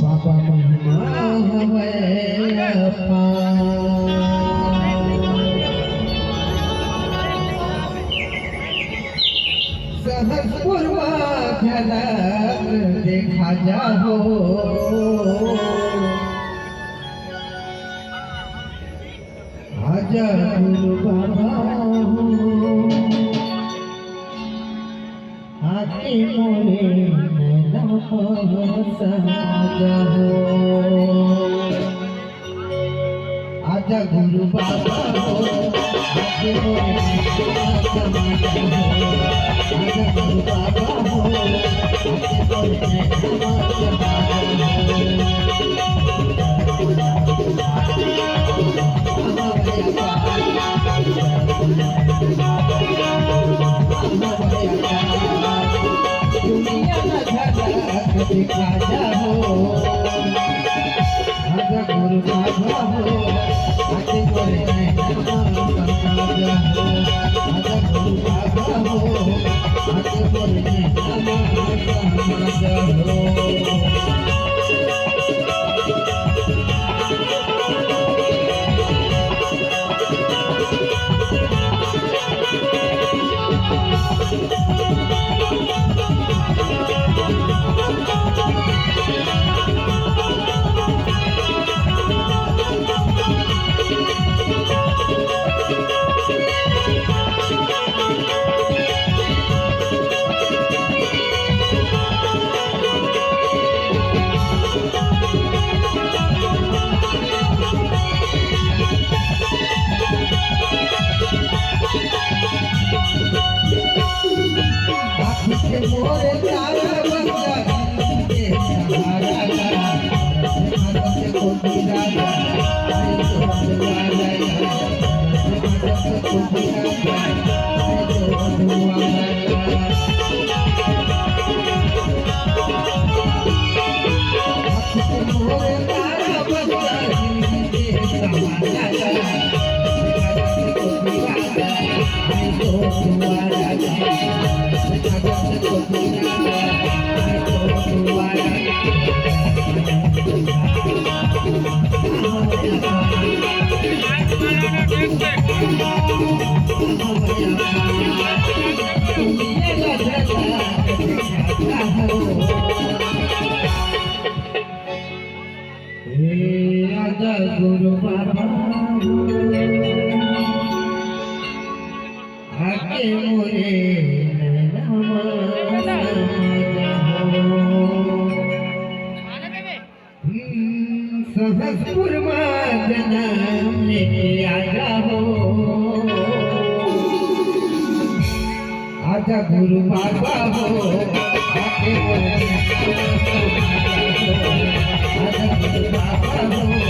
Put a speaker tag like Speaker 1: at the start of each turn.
Speaker 1: बाबा महिमा हवे सहसपुर झलक देखा जाओ आजा गुरु बाबा आके मोरे आजा गुरु बाबा हो आके मोरे आजा गुरु बाबा हो आके मोरे दिखा जाओ आजा गुरु बाबा हो आके मोरे आजा गुरु बाबा हो आके मोरे मोरे तारा बंदा के सहारा को राजा मोरे तारा बंदा के आजा गुरु बाबा आके मोरे सहसपुर जन्म लेके आजा हो आजा गुरु बाबा हो आके मोरे आजा गुरु बाबा हो